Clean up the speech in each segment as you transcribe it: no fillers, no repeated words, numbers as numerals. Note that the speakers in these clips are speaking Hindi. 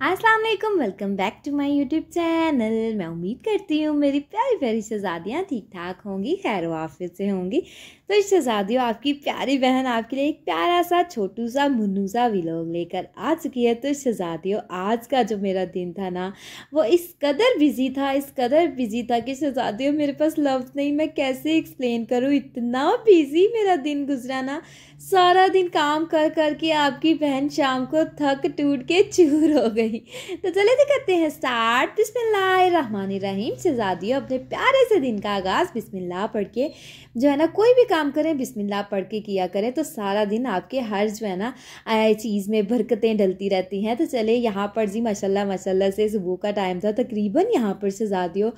अस्सलाम वालेकुम, welcome back to my YouTube channel. मैं उम्मीद करती हूँ मेरी प्यारी प्यारी शहज़ादियाँ ठीक ठाक होंगी, खैर वाफियत से होंगी। तो शहज़ादियों, आपकी प्यारी बहन आपके लिए एक प्यारा सा छोटू सा मुन्नू सा व्लॉग लेकर आ चुकी है। तो शहज़ादियों, आज का जो मेरा दिन था ना, वो इस कदर बिजी था कि शहज़ादियों मेरे पास लफ्ज़ नहीं, मैं कैसे एक्सप्लेन करूँ। इतना बिजी मेरा दिन गुजरा ना, सारा दिन काम कर कर के आपकी बहन शाम को थक टूट के चूर हो गई। तो चले तो करते हैं स्टार्ट। बिस्मिल्लाहिर्रहमानिर्रहीम। शहज़ादियों, अपने प्यारे से दिन का आगाज़ बिस्मिल्लाह पढ़ के जो है ना, कोई भी काम करें बिस्मिल्लाह पढ़ के किया करें, तो सारा दिन आपके हर जो है ना चीज़ में बरकतें डलती रहती हैं। तो चले यहाँ पर जी माशाल्लाह माशाल्लाह से सुबह का टाइम था, तकरीबन यहाँ पर शहज़ादियों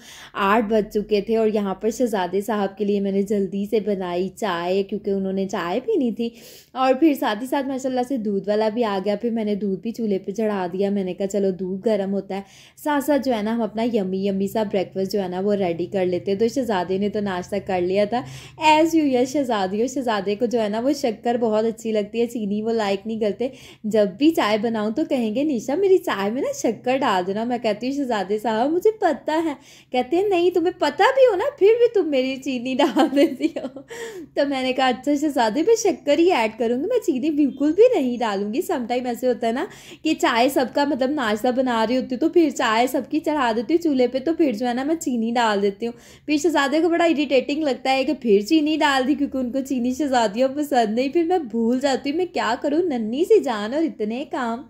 8 बज चुके थे। और यहाँ पर शहज़ादे साहब के लिए मैंने जल्दी से बनाई चाय, क्योंकि उन्होंने चाय पीनी थी। और फिर साथ ही साथ माशाल्लाह से दूध वाला भी आ गया, फिर मैंने दूध भी चूल्हे पे चढ़ा दिया। मैंने कहा चलो दूध गर्म होता है, साथ साथ जो है ना हम अपना यम्मी यम्मी सा ब्रेकफास्ट जो है ना वो रेडी कर लेते हैं। तो शहज़ादे ने तो नाश्ता कर लिया था एज़ यूजुअल। शहज़ादे को जो है ना वो शक्कर बहुत अच्छी लगती है, चीनी वो लाइक नहीं करते। जब भी चाय बनाऊँ तो कहेंगे निशा मेरी चाय में ना शक्कर डाल देना। मैं कहती हूँ शहज़ादे साहब मुझे पता है। कहते हैं नहीं, तुम्हें पता भी हो ना फिर भी तुम मेरी चीनी डाल देती हो। तो मैंने कहा अच्छा शहज़ादे, मैं शक्कर ही ऐड करूँगी, मैं चीनी बिल्कुल भी नहीं डालूंगी। समटाइम ऐसे होता है ना कि चाय सबका मतलब नाश्ता बना रही होती हूँ तो फिर चाय सबकी चढ़ा देती हूँ चूल्हे पे, तो फिर जो है ना मैं चीनी डाल देती हूँ। फिर शहज़ादे को बड़ा इरिटेटिंग लगता है कि फिर चीनी डाल दी, क्योंकि उनको चीनी शहज़ादियों पसंद नहीं। फिर मैं भूल जाती हूँ, मैं क्या करूँ, नन्ही सी जान और इतने काम।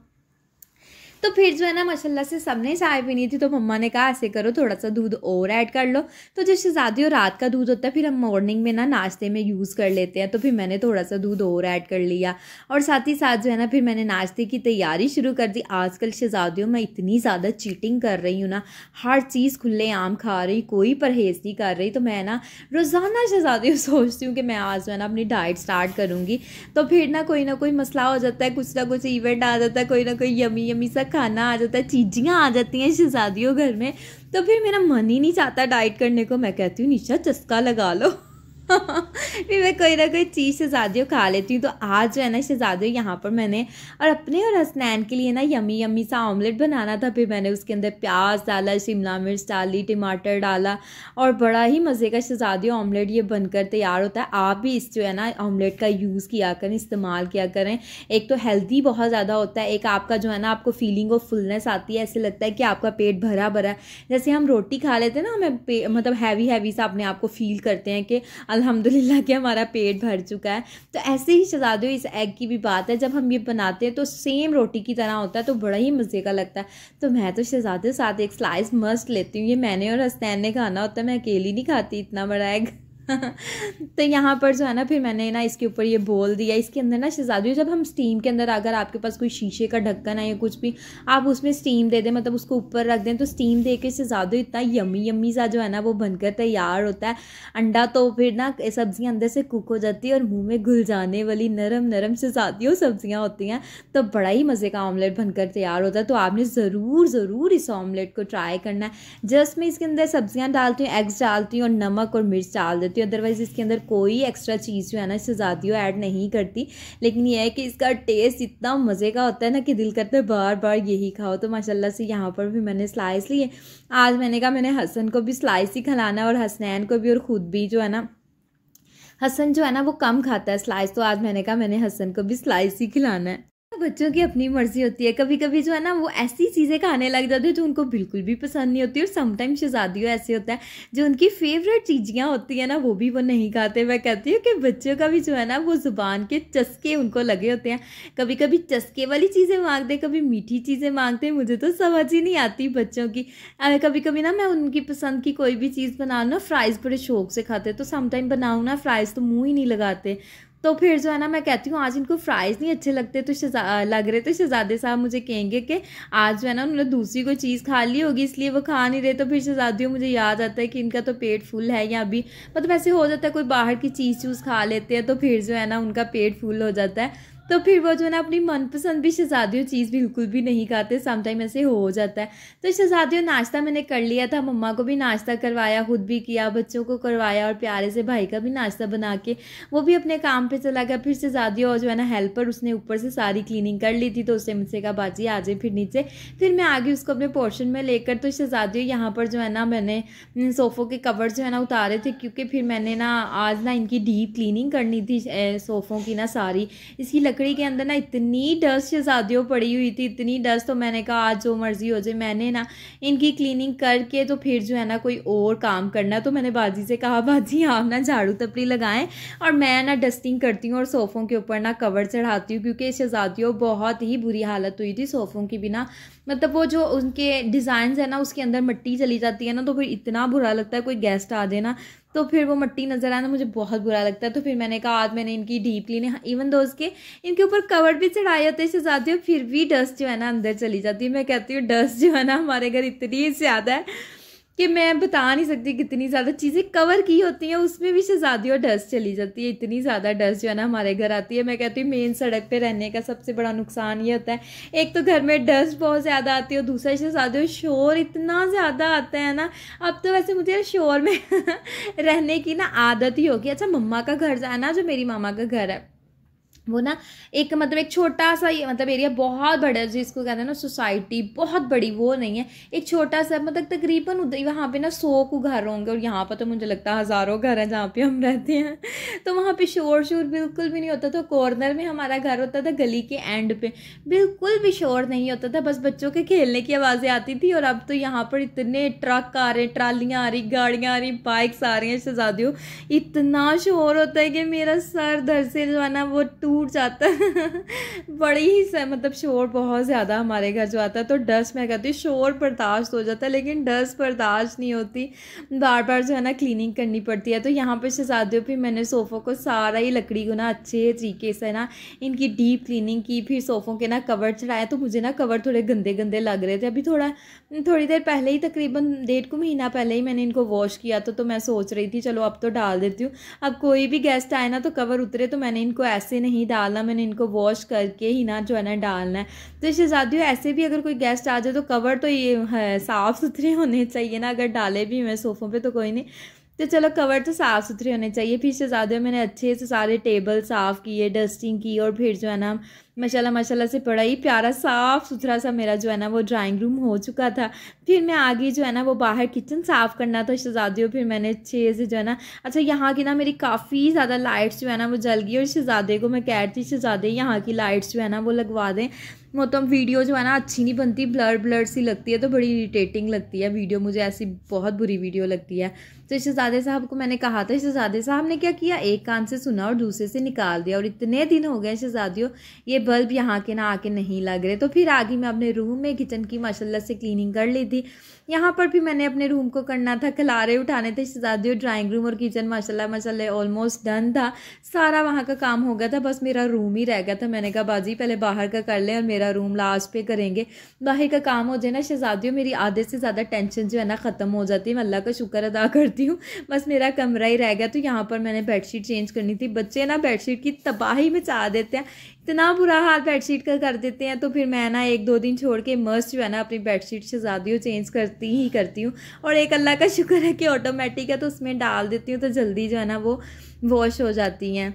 तो फिर जो है ना माशाल्लाह से सबने चाय पीनी थी, तो मम्मा ने कहा ऐसे करो थोड़ा सा दूध और ऐड कर लो। तो जो शहज़ादियों रात का दूध होता है फिर हम मॉर्निंग में ना नाश्ते में यूज़ कर लेते हैं, तो फिर मैंने थोड़ा सा दूध और ऐड कर लिया। और साथ ही साथ जो है ना फिर मैंने नाश्ते की तैयारी शुरू कर दी। आजकल शहज़ादियों मैं इतनी ज़्यादा चीटिंग कर रही हूँ ना, हर चीज़ खुले आम खा रही, कोई परहेज़ नहीं कर रही। तो मैं ना रोज़ाना शहज़ादियों सोचती हूँ कि मैं आज जो है ना अपनी डाइट स्टार्ट करूँगी। तो फिर ना कोई मसला हो जाता है, कुछ ना कुछ इवेंट आ जाता है, कोई ना कोई यमी यमी सा खाना आ जाता है, चीज़ियाँ आ जाती हैं शहज़ादियों घर में। तो फिर मेरा मन ही नहीं चाहता डाइट करने को। मैं कहती हूँ निशा चस्का लगा लो। फिर मैं कोई ना कोई चीज़ शहज़ादियों खा लेती हूँ। तो आज जो है ना शहज़ादियों यहाँ पर मैंने और अपने और हसनैन के लिए ना यमी यमी सा ऑमलेट बनाना था। फिर मैंने उसके अंदर प्याज डाला, शिमला मिर्च डाली, टमाटर डाला और बड़ा ही मज़े का शहज़ादियों ऑमलेट ये बनकर तैयार होता है। आप भी इस जो है ना ऑमलेट का यूज़ किया करें, इस्तेमाल किया करें। एक तो हेल्दी बहुत ज़्यादा होता है, एक आपका जो है ना आपको फीलिंग ऑफ फुलनेस आती है, ऐसे लगता है कि आपका पेट भरा भरा है। जैसे हम रोटी खा लेते हैं ना, हमें मतलब हैवी हैवी सा अपने आप को फील करते हैं कि अल्हम्दुलिल्लाह कि हमारा पेट भर चुका है। तो ऐसे ही शहज़ादियों इस एग की भी बात है, जब हम ये बनाते हैं तो सेम रोटी की तरह होता है, तो बड़ा ही मज़े का लगता है। तो मैं तो शहज़ादियों साथ एक स्लाइस मस्ट लेती हूँ। ये मैंने और हसनैन ने खाना होता है, मैं अकेली नहीं खाती इतना बड़ा एग। तो यहाँ पर जो है ना फिर मैंने ना इसके ऊपर ये बोल दिया। इसके अंदर ना शहज़ादियों जब हम स्टीम के अंदर, अगर आपके पास कोई शीशे का ढक्कन है या कुछ भी, आप उसमें स्टीम दे दें, मतलब उसको ऊपर रख दें, तो स्टीम दे के शहज़ादियों इतना यम्मी यम्मी सा जो है ना वो बनकर तैयार होता है। अंडा तो फिर ना सब्जियाँ अंदर से कुक हो जाती है और मुँह में घुल जाने वाली नरम नरम शहज़ादियों सब्जियाँ होती हैं। तो बड़ा ही मज़े का ऑमलेट बनकर तैयार होता है। तो आपने ज़रूर इस ऑमलेट को ट्राई करना है। जस्ट मैं इसके अंदर सब्जियाँ डालती हूँ, एग्स डालती हूँ और नमक और मिर्च डाल देती हूँ। अदरवाइज़ इसके अंदर कोई एक्स्ट्रा चीज़ जो है ना शहज़ादियों ऐड नहीं करती। लेकिन यह है कि इसका टेस्ट इतना मज़े का होता है ना कि दिल करता है बार बार यही खाओ। तो माशाल्लाह से यहाँ पर भी मैंने स्लाइस लिए। आज मैंने कहा मैंने हसन को भी स्लाइस ही खिलाना है और हसनैन को भी, और ख़ुद भी जो है ना, हसन जो है ना वो कम खाता है स्लाइस, तो आज मैंने कहा मैंने हसन को भी स्लाइस ही खिलाना है। बच्चों की अपनी मर्जी होती है, कभी कभी जो है ना वो ऐसी चीज़ें खाने लग जाते हैं जो उनको बिल्कुल भी पसंद नहीं होती। और समटाइम शहज़ादियों ऐसे होता है जो उनकी फेवरेट चीज़ियाँ होती है ना वो भी वो नहीं खाते। मैं कहती हूँ कि बच्चों का भी जो है ना वो ज़ुबान के चस्के उनको लगे होते हैं। कभी कभी चस्के वाली चीज़ें मांगते, कभी मीठी चीज़ें मांगते हैं। मुझे तो समझ ही नहीं आती बच्चों की। कभी कभी ना मैं उनकी पसंद की कोई भी चीज़ बनाऊँ ना, फ्राइज़ बड़े शौक से खाते, तो समटाइम बनाऊँ ना फ्राइज़ तो मुँह ही नहीं लगाते। तो फिर जो है ना मैं कहती हूँ आज इनको फ्राइज़ नहीं अच्छे लगते, तो लग रहे, तो शहज़ादे साहब मुझे कहेंगे कि आज जो है ना उन्होंने दूसरी कोई चीज़ खा ली होगी इसलिए वो खा नहीं रहे। तो फिर शहज़ादियों मुझे याद आता है कि इनका तो पेट फुल है, या अभी मतलब ऐसे हो जाता है कोई बाहर की चीज़ खा लेते हैं तो फिर जो है ना उनका पेट फुल हो जाता है। तो फिर वो जो है ना अपनी मनपसंद भी शहज़ादियों चीज़ बिल्कुल भी नहीं खाते, समटाइम ऐसे हो जाता है। तो शहज़ादियों नाश्ता मैंने कर लिया था, मम्मा को भी नाश्ता करवाया, खुद भी किया, बच्चों को करवाया और प्यारे से भाई का भी नाश्ता बना के वो भी अपने काम पे चला गया। फिर शहज़ादियों जो है ना हेल्पर, उसने ऊपर से सारी क्लीनिंग कर ली थी, तो उससे मुझसे कहा बाजी आ जाए फिर नीचे। फिर मैं आ गई उसको अपने पोर्शन में लेकर। तो शहज़ादियों यहाँ पर जो है ना मैंने सोफ़ों के कवर जो है ना उतारे थे, क्योंकि फिर मैंने ना आज ना इनकी डीप क्लीनिंग करनी थी सोफ़ों की ना सारी। इसकी लकड़ी के अंदर ना इतनी डस्ट शहज़ादियों पड़ी हुई थी, इतनी डस्ट। तो मैंने कहा आज जो मर्ज़ी हो जाए, मैंने ना इनकी क्लीनिंग करके तो फिर जो है ना कोई और काम करना। तो मैंने बाजी से कहा बाजी आप ना झाड़ू तपड़ी लगाएं और मैं ना डस्टिंग करती हूँ और सोफ़ों के ऊपर ना कवर चढ़ाती हूँ, क्योंकि शहज़ादियों बहुत ही बुरी हालत हुई थी सोफ़ों की बिना। मतलब वो जो उनके डिज़ाइन है ना उसके अंदर मिट्टी चली जाती है ना, तो फिर इतना बुरा लगता है, कोई गेस्ट आ जाए ना तो फिर वो मिट्टी नज़र आना मुझे बहुत बुरा लगता है। तो फिर मैंने कहा आज मैंने इनकी डीप क्लीनिंग, इवन दो उसके इनके ऊपर कवर भी चढ़ाए होते शहज़ादियों, फिर भी डस्ट जो है ना अंदर चली जाती है। मैं कहती हूँ डस्ट जो है ना हमारे घर इतनी ज़्यादा है कि मैं बता नहीं सकती कितनी ज़्यादा चीज़ें कवर की होती हैं उसमें भी शहज़ादियों डस्ट चली जाती है, इतनी ज़्यादा डस्ट जो है ना हमारे घर आती है। मैं कहती हूँ मेन सड़क पे रहने का सबसे बड़ा नुकसान ये होता है, एक तो घर में डस्ट बहुत ज़्यादा आती है और दूसरा शहज़ादियों शोर इतना ज़्यादा आता है ना। अब तो वैसे मुझे शोर में रहने की ना आदत ही होगी। अच्छा मम्मा का घर है ना, जो मेरी मामा का घर है वो ना एक मतलब एक छोटा सा ये मतलब एरिया, बहुत बड़ा है जिसको कहते हैं ना सोसाइटी, बहुत बड़ी वो नहीं है, एक छोटा सा मतलब तकरीबन उधर वहाँ पे ना 100 को घर होंगे और यहाँ पर तो मुझे लगता है हज़ारों घर हैं जहाँ पे हम रहते हैं। तो वहाँ पे शोर शोर बिल्कुल भी नहीं होता था। कॉर्नर में हमारा घर होता था, गली के एंड पे, बिल्कुल भी शोर नहीं होता था, बस बच्चों के खेलने की आवाज़ें आती थी। और अब तो यहाँ पर इतने ट्रक आ रहे, ट्रालियाँ आ रही, गाड़ियाँ आ रही, बाइक्स आ रही हैं शहज़ादियों, इतना शोर होता है कि मेरा सर दर्द से जो है ना वो टूट जाता है। बड़ी ही मतलब शोर बहुत ज़्यादा हमारे घर जो आता है। तो डस्ट, मैं कहती हूँ शोर बर्दाश्त हो जाता है लेकिन डस्ट बर्दाश्त नहीं होती, बार बार जो है ना क्लीनिंग करनी पड़ती है। तो यहाँ पर शहज़ादियों फिर मैंने सोफ़ों को सारा ही लकड़ी को ना अच्छे तरीके से ना इनकी डीप क्लीनिंग की, फिर सोफ़ों के ना कवर चढ़ाया। तो मुझे ना कवर थोड़े गंदे गंदे लग रहे थे, अभी थोड़ी देर पहले ही, तकरीबन 1.5 महीना पहले ही मैंने इनको वॉश किया। तो मैं सोच रही थी चलो अब तो डाल देती हूँ, अब कोई भी गेस्ट आए ना तो कवर उतरे तो मैंने इनको ऐसे नहीं डालना, मैंने इनको वॉश करके ही ना जो है ना डालना है। तो शहज़ादियों ऐसे भी अगर कोई गेस्ट आ जाए तो कवर तो ये है साफ़ सुथरे होने चाहिए ना, अगर डाले भी हुए सोफ़ों पे तो कोई नहीं, तो चलो कवर तो साफ़ सुथरे होने चाहिए। फिर शहज़ादियों मैंने अच्छे से सारे टेबल साफ़ किए, डस्टिंग की, और फिर जो है ना माशाल्लाह माशाल्लाह से बड़ा ही प्यारा साफ़ सुथरा सा मेरा जो है ना वो ड्राइंग रूम हो चुका था। फिर मैं आगे जो है ना वो बाहर किचन साफ़ करना था शहज़ादियों, फिर मैंने अच्छे से जो है ना, अच्छा यहाँ की ना मेरी काफ़ी ज़्यादा लाइट्स जो है ना वो जल गई और शहज़ादे को मैं कह रही थी शहज़ादे यहाँ की लाइट्स जो है ना वो लगवा दें, वो तो वीडियो जो है ना अच्छी नहीं बनती, ब्लर ब्लर सी लगती है, तो बड़ी इरिटेटिंग लगती है वीडियो, मुझे ऐसी बहुत बुरी वीडियो लगती है। तो शहज़ादे साहब को मैंने कहा था, शहज़ादे साहब ने क्या किया, एक कान से सुना और दूसरे से निकाल दिया, और इतने दिन हो गए शहज़ादियों ये बल्ब यहाँ के ना आके नहीं लग रहे। तो फिर आगे मैं अपने रूम में किचन की माशाल्लाह से क्लीनिंग कर ली थी। यहाँ पर भी मैंने अपने रूम को करना था, खिलारे उठाने थे शहज़ादियों, ड्राइंग रूम और किचन माशाल्लाह माशाल्लाह ऑलमोस्ट डन था, सारा वहाँ का काम हो गया था, बस मेरा रूम ही रह गया था। मैंने कहा बाजी पहले बाहर का कर लें और मेरा रूम लास्ट पे करेंगे, बाहर का काम हो जाए ना शहज़ादियों, मेरी आधे से ज़्यादा टेंशन जो है ना ख़त्म हो जाती है। मैं अल्लाह का शुक्र अदा करती हूँ, बस मेरा कमरा ही रह गया। तो यहाँ पर मैंने बेडशीट चेंज करनी थी, बच्चे ना बेडशीट की तबाही मचा देते हैं, इतना बुरा हाल बेडशीट का कर देते हैं। तो फिर मैं ना 1-2 दिन छोड़ के मस्त जो है ना अपनी बेडशीट शहज़ादियों चेंज करती हूँ, और एक अल्लाह का शुक्र है कि ऑटोमेटिक है तो उसमें डाल देती हूँ, तो जल्दी जो है ना वो वॉश हो जाती हैं।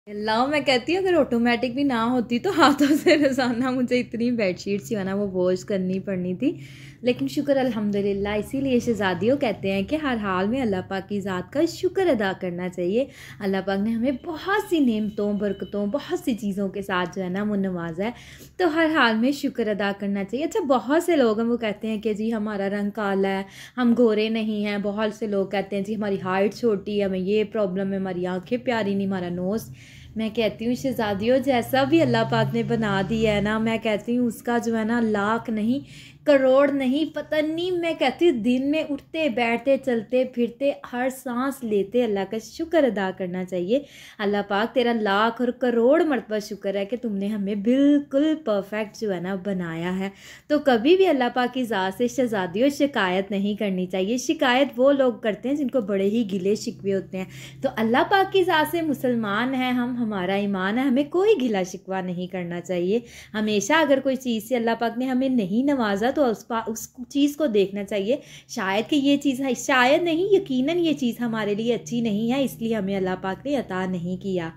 अल्लाह, मैं कहती हूँ अगर ऑटोमेटिक भी ना होती तो हाथों से रोज़ाना मुझे इतनी बेडशीट्स जो है ना वो वॉश करनी पड़नी थी, लेकिन शुक्र अल्हम्दुलिल्लाह। इसीलिए शहज़ादियों कहते हैं कि हर हाल में अल्लाह पाक की ज़ात का शुक्र अदा करना चाहिए। अल्लाह पाक ने हमें बहुत सी नेमतों, बरकतों, बहुत सी चीज़ों के साथ जो है ना वो नवाजा है, तो हर हाल में शुक्र अदा करना चाहिए। अच्छा बहुत से लोग हैं वो कहते हैं कि जी हमारा रंग काला है, हम गोरे नहीं हैं, बहुत से लोग कहते हैं जी हमारी हाइट छोटी है, हमें ये प्रॉब्लम है, हमारी आँखें प्यारी नहीं, हमारा नोज़। मैं कहती हूँ शहज़ादियों जैसा भी अल्लाह पाक ने बना दिया है ना, मैं कहती हूँ उसका जो है ना लाख नहीं, करोड़ नहीं, पता नहीं, मैं कहती हूँ दिन में उठते बैठते चलते फिरते हर सांस लेते अल्लाह का शुक्र अदा करना चाहिए। अल्लाह पाक तेरा लाख और करोड़ मरतबा शुक्र है कि तुमने हमें बिल्कुल परफेक्ट जो है ना बनाया है। तो कभी भी अल्लाह पाक की ज़ात से शहज़ादियों शिकायत नहीं करनी चाहिए। शिकायत वो लोग करते हैं जिनको बड़े ही गिले शिकवे होते हैं। तो अल्लाह पाक की ज़ात से मुसलमान हैं हम हमारा ईमान है, हमें कोई गिला शिकवा नहीं करना चाहिए। हमेशा अगर कोई चीज़ से अल्लाह पाक ने हमें नहीं नवाजा तो उस चीज़ को देखना चाहिए, शायद कि ये चीज़ है, शायद नहीं यकीनन ये चीज़ हमारे लिए अच्छी नहीं है, इसलिए हमें अल्लाह पाक ने अता नहीं किया।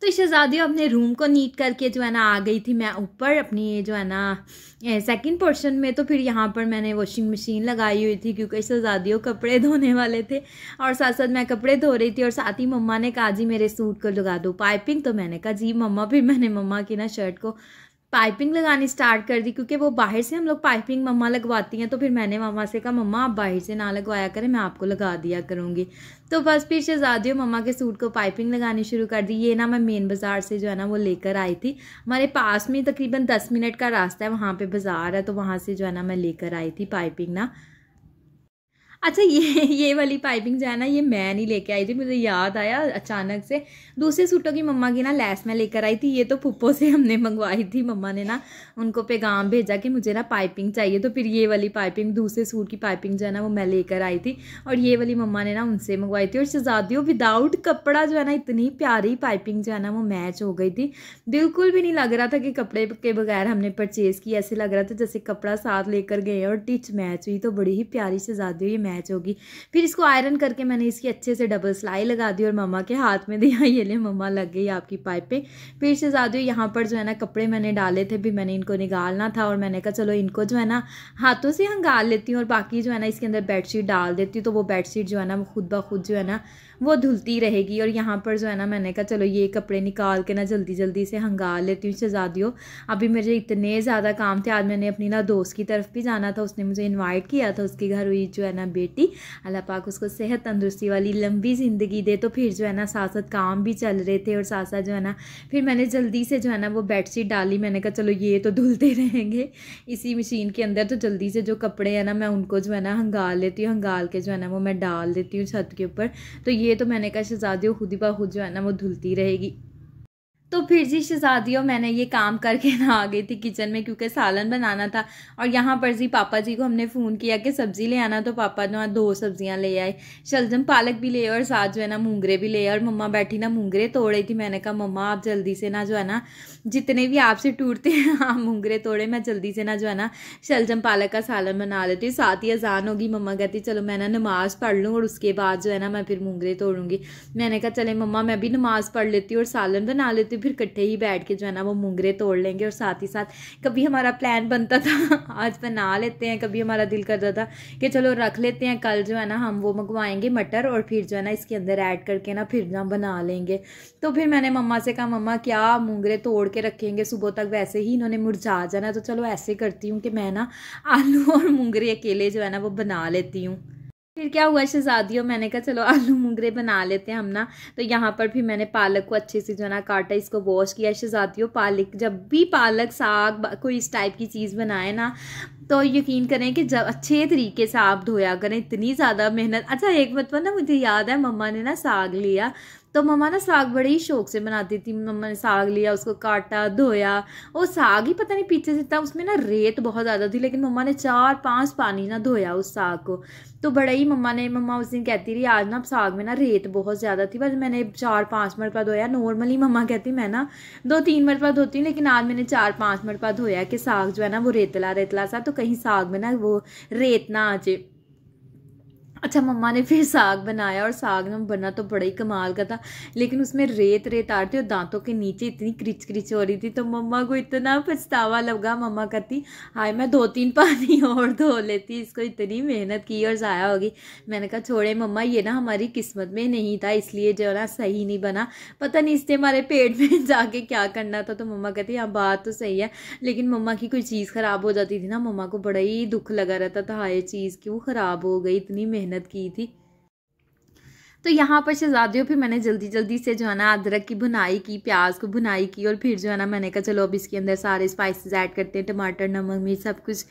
तो शहज़ादियों अपने रूम को नीट करके जो है ना आ गई थी मैं ऊपर अपनी जो है ना सेकंड पोर्शन में। तो फिर यहाँ पर मैंने वॉशिंग मशीन लगाई हुई थी क्योंकि शहज़ादियों कपड़े धोने वाले थे और साथ साथ मैं कपड़े धो रही थी और साथ ही मम्मा ने कहा जी मेरे सूट को लगा दो पाइपिंग। तो मैंने कहा जी मम्मा। फिर मैंने मम्मा की ना शर्ट को पाइपिंग लगानी स्टार्ट कर दी क्योंकि वो बाहर से हम लोग पाइपिंग मम्मा लगवाती हैं। तो फिर मैंने मम्मा से कहा मम्मा आप बाहर से ना लगवाया करें, मैं आपको लगा दिया करूँगी। तो बस फिर शहज़ादियों मम्मा के सूट को पाइपिंग लगानी शुरू कर दी। ये ना मैं मेन बाज़ार से जो है ना वो लेकर आई थी, हमारे पास में तकरीबन 10 मिनट का रास्ता है, वहाँ पे बाज़ार है, तो वहाँ से जो है ना मैं लेकर आई थी पाइपिंग ना। अच्छा ये वाली पाइपिंग जो है ना ये मैं नहीं लेके आई थी, मुझे याद आया अचानक से। दूसरे सूटों की मम्मा की ना लैस मैं लेकर आई थी, ये तो पुप्पो से हमने मंगवाई थी। मम्मा ने ना उनको पैगाम भेजा कि मुझे ना पाइपिंग चाहिए, तो फिर ये वाली पाइपिंग दूसरे सूट की पाइपिंग जो है ना वो मैं लेकर आई थी और ये वाली मम्मा ने ना उनसे मंगवाई थी। और शहज़ादियों विदाउट कपड़ा जो है ना इतनी प्यारी पाइपिंग जो है ना वो मैच हो गई थी, बिल्कुल भी नहीं लग रहा था कि कपड़े के बगैर हमने परचेज़ किया। ऐसे लग रहा था जैसे कपड़ा साथ लेकर गए और टिच मैच हुई, तो बड़ी ही प्यारी शहज़ादियों ये मैच होगी। फिर इसको आयरन करके मैंने इसकी अच्छे से डबल सिलाई लगा दी और मम्मा के हाथ में दिया, ये ले मम्मा लग गई आपकी पाइपें। फिर शहज़ादियों यहाँ पर जो है ना कपड़े मैंने डाले थे, भी मैंने इनको निकालना था और मैंने कहा चलो इनको जो है ना हाथों से हंगाल लेती हूँ और बाकी जो है ना इसके अंदर बेडशीट डाल देती हूँ, तो वो बेडशीट जो है ना वो खुद ब खुद जो है ना वो धुलती रहेगी। और यहाँ पर जो है ना मैंने कहा चलो ये कपड़े निकाल के ना जल्दी जल्दी से हंगाल लेती हूँ। शहज़ादियों अभी मुझे इतने ज़्यादा काम थे, आज मैंने अपनी ना दोस्त की तरफ भी जाना था, उसने मुझे इन्वाइट किया था, उसके घर हुई जो है ना बेटी, अल्लाह पाक उसको सेहत तंदुरुस्ती वाली लंबी ज़िंदगी दे। तो फिर जो है ना साथ साथ काम भी चल रहे थे और साथ साथ जो है ना फिर मैंने जल्दी से जो है ना वो बेडशीट डाली। मैंने कहा चलो ये तो धुलते रहेंगे इसी मशीन के अंदर, तो जल्दी से जो कपड़े हैं ना मैं उनको जो है ना हंगाल लेती हूँ, हंगाल के जो है ना वो मैं डाल देती हूँ छत के ऊपर। तो ये तो मैंने कहा शहज़ादियों खुद ही ब खुद जो है ना वो धुलती रहेगी। तो फिर जी शहज़ादियों मैंने ये काम करके ना आ गई थी किचन में क्योंकि सालन बनाना था। और यहाँ पर जी पापा जी को हमने फ़ोन किया कि सब्ज़ी ले आना, तो पापा जो 2 सब्जियाँ ले आए, शलजम पालक भी ले और साथ जो है ना मूंगरे भी ले। और मम्मा बैठी ना मूंगरे तोड़ रही थी। मैंने कहा मम्मा आप जल्दी से ना जो है ना जितने भी आपसे टूटते हैं आप मूंगरे तोड़े, मैं जल्दी से ना जो है ना शलजम पालक का सालन बना लेती हूँ। साथ ही अजान होगी, मम्मा कहती चलो मैं ना नमाज़ पढ़ लूँ और उसके बाद जो है ना मैं फिर मूंगरे तोड़ूंगी। मैंने कहा चले मम्मा मैं भी नमाज़ पढ़ लेती हूँ और सालन बना लेती हूँ, फिर इकट्ठे ही बैठ के जो है ना वो मूंगरे तोड़ लेंगे। और साथ ही साथ कभी हमारा प्लान बनता था आज बना लेते हैं, कभी हमारा दिल करता था कि चलो रख लेते हैं, कल जो है ना हम वो मंगवाएंगे मटर और फिर जो है ना इसके अंदर ऐड करके ना फिर ना बना लेंगे। तो फिर मैंने मम्मा से कहा मम्मा क्या मूंगरे तोड़ के रखेंगे, सुबह तक वैसे ही इन्होंने मुरझा जाना, तो चलो ऐसे करती हूँ कि मैं ना आलू और मूंगरे अकेले जो है ना वो बना लेती हूँ। फिर क्या हुआ शहज़ादियों, मैंने कहा चलो आलू मूंगरे बना लेते हैं हम ना। तो यहाँ पर फिर मैंने पालक को अच्छे से जो है ना काटा, इसको वॉश किया। शहज़ादियों पालक जब भी पालक साग कोई इस टाइप की चीज़ बनाए ना तो यकीन करें कि जब अच्छे तरीके से आप धोया करें, इतनी ज़्यादा मेहनत। अच्छा एक मतलब ना मुझे याद है मम्मा ने ना साग लिया, तो मम्मा ना साग बड़े ही शौक से बनाती थी। मम्मा ने साग लिया, उसको काटा धोया, वो साग ही पता नहीं पीछे से था, उसमें ना रेत बहुत ज़्यादा थी, लेकिन मम्मा ने 4-5 पानी ना धोया उस साग को। तो बड़ा ही मम्मा उस दिन कहती रही आज ना साग में ना रेत बहुत ज़्यादा थी, बस मैंने 4-5 मरतबा धोया। नॉर्मली मम्मा कहती मैं ना 2-3 मरतबा धोती हूँ, लेकिन आज मैंने 4-5 मरतबा धोया कि साग जो है ना वो रेतला रेतला सा, तो कहीं साग में ना वो रेत ना आ जाए। अच्छा मम्मा ने फिर साग बनाया और साग ना बना तो बड़ा ही कमाल का था, लेकिन उसमें रेत रेत आ रही थी और दांतों के नीचे इतनी क्रिच क्रिच हो रही थी, तो मम्मा को इतना पछतावा लगा। मम्मा कहती हाय मैं 2-3 पानी और धो लेती, इसको इतनी मेहनत की और ज़ाया होगी। मैंने कहा छोड़े मम्मा, ये ना हमारी किस्मत में नहीं था, इसलिए जो है ना सही नहीं बना, पता नहीं इससे हमारे पेट में जाके क्या करना था। तो मम्मा कहती हाँ बात तो सही है, लेकिन मम्मा की कोई चीज़ ख़राब हो जाती थी ना, मम्मा को बड़ा ही दुख लगा रहता था, हाय चीज़ क्यों ख़राब हो गई, इतनी मेहनत की थी। तो यहाँ पर शहज़ादियों फिर मैंने जल्दी जल्दी से जो है ना अदरक की भुनाई की, प्याज को भुनाई की और फिर जो है ना मैंने कहा चलो अब इसके अंदर सारे स्पाइसेस ऐड करते हैं, टमाटर नमक मिर्च सब कुछ।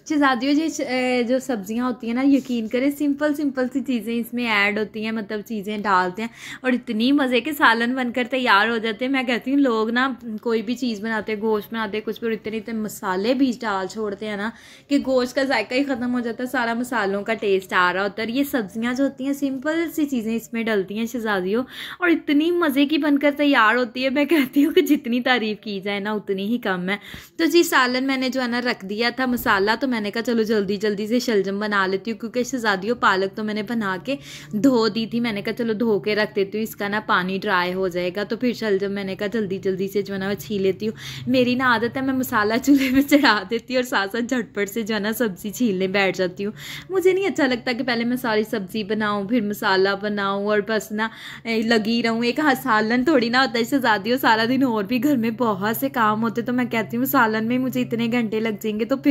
शहज़ादियों जो सब्जियां होती हैं ना, यकीन करें सिंपल सिंपल सी चीज़ें इसमें ऐड होती हैं, मतलब चीज़ें डालते हैं और इतनी मज़े के सालन बनकर तैयार हो जाते हैं। मैं कहती हूँ लोग ना कोई भी चीज़ बनाते हैं, गोश्त बनाते हैं, कुछ भी, इतने इतने मसाले भी डाल छोड़ते हैं ना कि गोश्त का जायका ही ख़त्म हो जाता है, सारा मसालों का टेस्ट आ रहा होता है। ये सब्जियाँ जो होती हैं सिंपल सी चीज़ें इसमें डलती हैं शहज़ादियों, और इतनी मज़े की बनकर तैयार होती है। मैं कहती हूँ कि जितनी तारीफ़ की जाए ना उतनी ही कम है। तो जी सालन मैंने जो है ना रख दिया था मसाला, तो मैंने कहा चलो जल्दी जल्दी से शलजम बना लेती हूँ, क्योंकि शहज़ादियों पालक तो मैंने बना के धो दी थी। मैंने कहा चलो धो के रख देती हूँ, इसका ना पानी ड्राई हो जाएगा। तो फिर शलजम मैंने कहा जल्दी जल्दी से जो है ना छील लेती हूँ। मेरी ना आदत है, मैं मसाला चूल्हे पे चढ़ा देती हूँ और साथ साथ झटपट से जो है ना सब्ज़ी छीलने बैठ जाती हूँ। मुझे नहीं अच्छा लगता कि पहले मैं सारी सब्ज़ी बनाऊँ फिर मसाला बनाऊँ और बस ना लगी रहूँ। एक सालन थोड़ी ना होता है शहज़ादियों, सारा दिन और भी घर में बहुत से काम होते, तो मैं कहती हूँ सालन में मुझे इतने घंटे लग जाएंगे। तो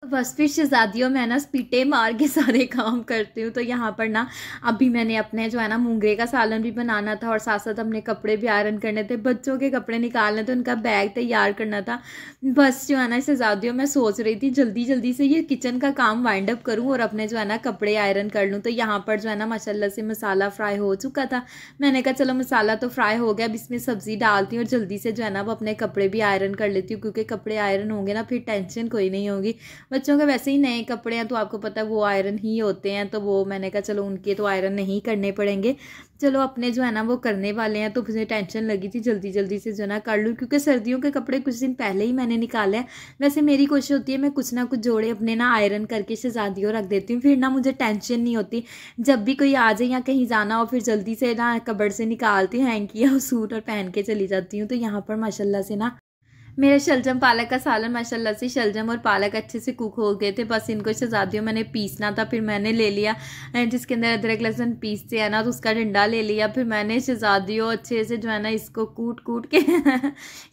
बस फिर शहज़ादियों मैं ना स्पीटे मार के सारे काम करती हूँ। तो यहाँ पर ना अभी मैंने अपने जो है ना मूंगरे का सालन भी बनाना था और साथ साथ अपने कपड़े भी आयरन करने थे, बच्चों के कपड़े निकालने थे, उनका बैग तैयार करना था। बस जो है ना शहज़ादियों मैं सोच रही थी जल्दी जल्दी से ये किचन का काम वाइंड अप करूँ और अपने जो है ना कपड़े आयरन कर लूँ। तो यहाँ पर जो है ना माशाल्लाह से मसाला फ्राई हो चुका था। मैंने कहा चलो मसाला तो फ्राई हो गया, अब इसमें सब्ज़ी डालती हूँ और जल्दी से जो है ना वो अपने कपड़े भी आयरन कर लेती हूँ, क्योंकि कपड़े आयरन होंगे ना फिर टेंशन कोई नहीं होगी। बच्चों के वैसे ही नए कपड़े हैं तो आपको पता है वो आयरन ही होते हैं, तो वो मैंने कहा चलो उनके तो आयरन नहीं करने पड़ेंगे, चलो अपने जो है ना वो करने वाले हैं। तो मुझे टेंशन लगी थी जल्दी जल्दी से जो ना कर लूँ, क्योंकि सर्दियों के कपड़े कुछ दिन पहले ही मैंने निकाले हैं। वैसे मेरी कोशिश होती है मैं कुछ ना कुछ जोड़े अपने ना आयरन करके शहज़ादियों रख देती हूँ, फिर ना मुझे टेंशन नहीं होती। जब भी कोई आ जाए या कहीं जाना हो फिर जल्दी से ना कबर्ड से निकालती हूँ हैंग किया सूट और पहन के चली जाती हूँ। तो यहाँ पर माशाल्लाह से ना मेरा शलजम पालक का सालन माशाल्लाह से शलजम और पालक अच्छे से कुक हो गए थे। बस इनको शहज़ादियों मैंने पीसना था, फिर मैंने ले लिया जिसके अंदर अदरक लहसुन पीसते हैं ना, तो उसका डंडा ले लिया। फिर मैंने शहज़ादियों अच्छे से जो है ना इसको कूट कूट के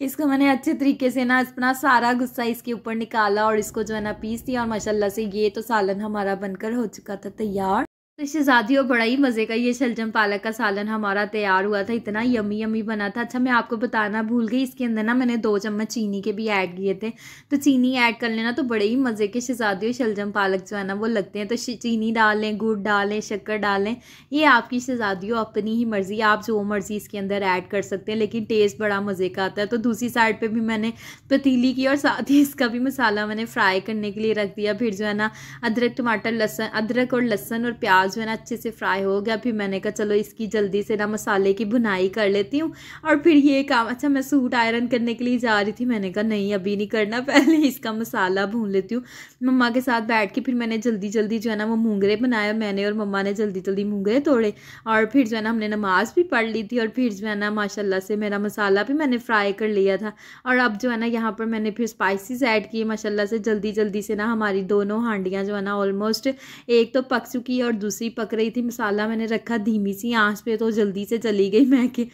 इसको मैंने अच्छे तरीके से ना अपना सारा गुस्सा इसके ऊपर निकाला और इसको जो है ना पीस दिया। और माशाल्लाह से ये तो सालन हमारा बनकर हो चुका था तैयार। तो शहज़ादियों बड़ा ही मज़े का ये शलजम पालक का सालन हमारा तैयार हुआ था, इतना यमी यमी बना था। अच्छा मैं आपको बताना भूल गई, इसके अंदर ना मैंने 2 चम्मच चीनी के भी ऐड किए थे, तो चीनी ऐड कर लेना तो बड़े ही मज़े के शहज़ादियों शलजम पालक जो है ना वो लगते हैं। तो चीनी डाल लें, गुड़ डाल लें, शक्कर डाल लें, ये आपकी शहज़ादियों अपनी ही मर्ज़ी, आप जो मर्ज़ी इसके अंदर ऐड कर सकते हैं, लेकिन टेस्ट बड़ा मज़े का आता है। तो दूसरी साइड पर भी मैंने पतीली की और साथ ही इसका भी मसाला मैंने फ्राई करने के लिए रख दिया। फिर जो है ना अदरक टमाटर लहसुन, अदरक और लहसुन और प्याज जो है ना अच्छे से फ्राई हो गया। फिर मैंने कहा चलो इसकी जल्दी से ना मसाले की भुनाई कर लेती हूँ और फिर ये काम। अच्छा मैं सूट आयरन करने के लिए जा रही थी, मैंने कहा नहीं अभी नहीं करना, पहले इसका मसाला भून लेती हूँ। मम्मा के साथ बैठ के फिर मैंने जल्दी जल्दी जो है ना वो मूंगरे बनाए, मैंने और मम्मा ने जल्दी जल्दी मूंगरे तोड़े और फिर जो है ना हमने नमाज भी पढ़ ली थी। और फिर जो है ना माशाल्लाह से मेरा मसाला भी मैंने फ्राई कर लिया था। और अब जो है ना यहाँ पर मैंने फिर स्पाइसेस ऐड किए माशाल्लाह से जल्दी जल्दी से ना। हमारी दोनों हांडियाँ जो है ना ऑलमोस्ट एक तो पक चुकी और दूसरी पक रही थी। मसाला मैंने रखा धीमी सी आंच पे तो जल्दी से चली गई मैं कि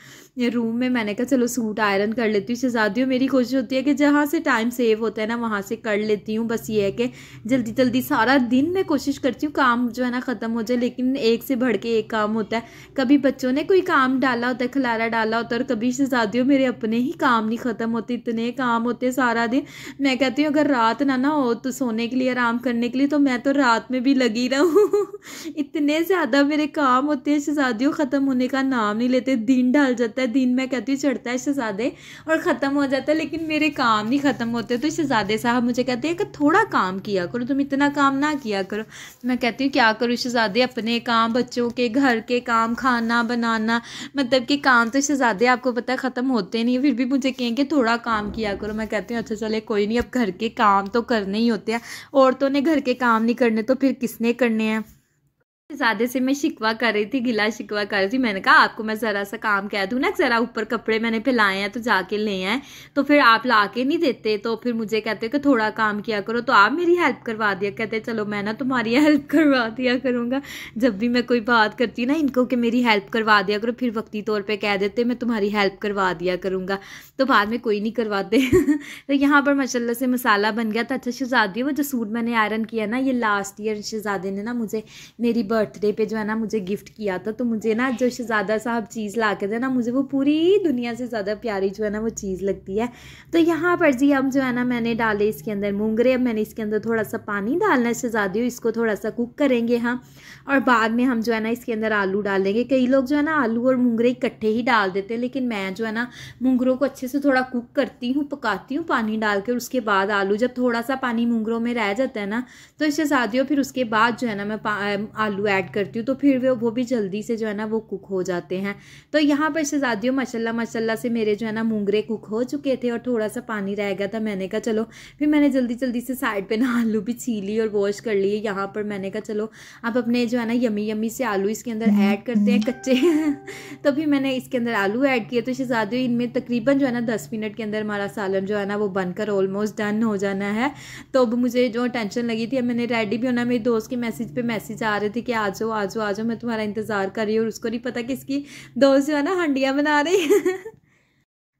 रूम में। मैंने कहा चलो सूट आयरन कर लेती हूँ। शहज़ादियों मेरी कोशिश होती है कि जहाँ से टाइम सेव होता है ना वहाँ से कर लेती हूँ। बस ये है कि जल्दी जल्दी सारा दिन मैं कोशिश करती हूँ काम जो है ना ख़त्म हो जाए, लेकिन एक से बढ़ के एक काम होता है। कभी बच्चों ने कोई काम डाला होता है, खलारा डाला होता है, और कभी शहज़ादियों मेरे अपने ही काम नहीं ख़त्म होते, इतने काम होते सारा दिन। मैं कहती हूँ अगर रात ना हो तो सोने के लिए आराम करने के लिए, तो मैं तो रात में भी लगी रहूँ इतने ज़्यादा मेरे काम होते हैं शहज़ादियों, ख़त्म होने का नाम नहीं लेते। दिन ढल जाता है, दिन मैं कहती हूँ चढ़ता है शहज़ादे और ख़त्म हो जाता है, लेकिन मेरे काम नहीं ख़त्म होते। तो शहज़ादे साहब मुझे कहते हैं कि थोड़ा काम किया करो, तुम इतना काम ना किया करो। मैं कहती हूँ क्या करूँ शहज़ादे, अपने काम, बच्चों के, घर के काम, खाना बनाना, मतलब कि काम तो शहज़ादे आपको पता है ख़त्म होते नहीं, फिर भी मुझे कहेंगे थोड़ा काम किया करो। मैं कहती हूँ अच्छा चले कोई नहीं, अब घर के काम तो करने ही होते हैं, औरतों ने घर के काम नहीं करने तो फिर किसने करने हैं। ज़्यादा से मैं शिकवा कर रही थी, गिला शिकवा कर रही थी। मैंने कहा आपको मैं ज़रा सा काम कह दूँ ना, ज़रा ऊपर कपड़े मैंने फैलाए हैं तो जाके ले आए, तो फिर आप ला के नहीं देते, तो फिर मुझे कहते कि थोड़ा काम किया करो, तो आप मेरी हेल्प करवा दिया। कहते चलो मैं ना तुम्हारी हेल्प करवा दिया करूँगा। जब भी मैं कोई बात करती हूँ ना इनको कि मेरी हेल्प करवा दिया करो, फिर वक्ती तौर पर कह देते मैं तुम्हारी हेल्प करवा दिया करूँगा, तो बाद में कोई नहीं करवाते तो यहाँ पर माशाल्लाह से मसाला बन गया था। अच्छा शहज़ादी वो जो सूट मैंने आयरन किया ना, ये लास्ट ईयर शहज़ादे ने ना मुझे मेरी बर्थडे पे जो है ना मुझे गिफ्ट किया था। तो मुझे ना जो शहज़ादा साहब चीज़ ला के दे ना, मुझे वो पूरी दुनिया से ज़्यादा प्यारी जो है ना वो चीज़ लगती है। तो यहाँ पर जी हम जो है ना मैंने डाले इसके अंदर मूंगरे। अब मैंने इसके अंदर थोड़ा सा पानी डालना है शहज़ादियों, इसको थोड़ा सा कुक करेंगे हम, और बाद में हम जो है ना इसके अंदर आलू डालेंगे। कई लोग जो है ना आलू और मूंगरे इकट्ठे ही डाल देते हैं, लेकिन मैं जो है ना मूंगरों को अच्छे से थोड़ा कुक करती हूँ, पकाती हूँ पानी डाल कर, उसके बाद आलू। जब थोड़ा सा पानी मूंगरों में रह जाता है ना तो शहज़ादियों फिर उसके बाद जो है ना मैं आलू ऐड करती हूँ, तो फिर वो भी जल्दी से जो है ना वो कुक हो जाते हैं। तो यहाँ पर शहज़ादियों माशाल्लाह माशाल्लाह से मेरे जो है ना मूंगरे कुक हो चुके थे और थोड़ा सा पानी रह गया था। मैंने कहा चलो, फिर मैंने जल्दी जल्दी से साइड पे ना आलू भी छील लिए और वॉश कर लिए। यहाँ पर मैंने कहा चलो अब अपने जो है ना यमी यमी से आलू इसके अंदर ऐड करते हैं कच्चे तो फिर मैंने इसके अंदर आलू ऐड किए। तो शहज़ादियों इनमें तकरीबन जो है ना 10 मिनट के अंदर हमारा सालन जो है ना वो बनकर ऑलमोस्ट डन हो जाना है। तो अब मुझे जो टेंशन लगी थी, अब मैंने रेडी भी होना। मेरी दोस्त के मैसेज पे मैसेज आ रहे थे कि आ जाओ आ जाओ आ जाओ, मैं तुम्हारा इंतज़ार कर रही हूँ, और उसको नहीं पता कि इसकी दोस्त जो है ना हंडियाँ बना रही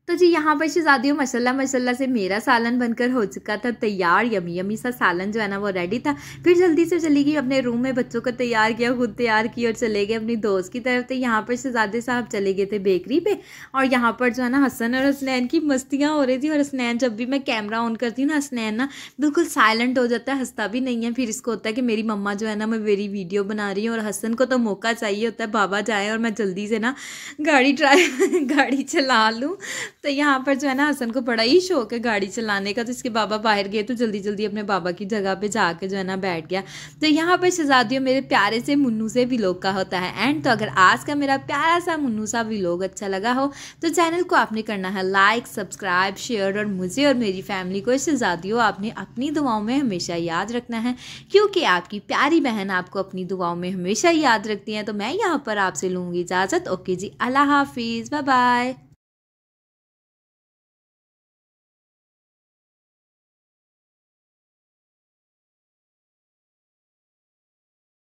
तो जी यहाँ पर शहज़ादियों माशाल्लाह माशाल्लाह से मेरा सालन बनकर हो चुका था तैयार। यमी यमी सा सालन जो है ना वो रेडी था। फिर जल्दी से चली गई अपने रूम में, बच्चों को तैयार किया, खुद तैयार की और चले गए अपनी दोस्त की तरफ। तो यहाँ पर शहज़ादे साहब चले गए थे बेकरी पे, और यहाँ पर जो है ना हसन और हसनैन की मस्तियाँ हो रही थी। और हसनैन जब भी मैं कैमरा ऑन करती हूँ ना, हसनैन ना बिल्कुल साइलेंट हो जाता है, हंसता भी नहीं है। फिर इसको होता है कि मेरी मम्मा जो है ना मैं मेरी वीडियो बना रही हूँ, और हसन को तो मौका चाहिए होता है बाबा जाए और मैं जल्दी से ना गाड़ी चला लूँ। तो यहाँ पर जो है ना हसन को बड़ा ही शौक है गाड़ी चलाने का। तो इसके बाबा बाहर गए तो जल्दी जल्दी अपने बाबा की जगह पे जाके जो है ना बैठ गया। तो यहाँ पर शहज़ादियों मेरे प्यारे से मुन्नू से व्लॉग का होता है एंड। तो अगर आज का मेरा प्यारा सा मुन्नू सा व्लॉग अच्छा लगा हो तो चैनल को आपने करना है लाइक, सब्सक्राइब, शेयर, और मुझे और मेरी फैमिली को शहज़ादियों आपने अपनी दुआओं में हमेशा याद रखना है, क्योंकि आपकी प्यारी बहन आपको अपनी दुआओं में हमेशा याद रखती है। तो मैं यहाँ पर आपसे लूँगी इजाज़त। ओके जी, अल्लाह हाफिज़, बाय बाय।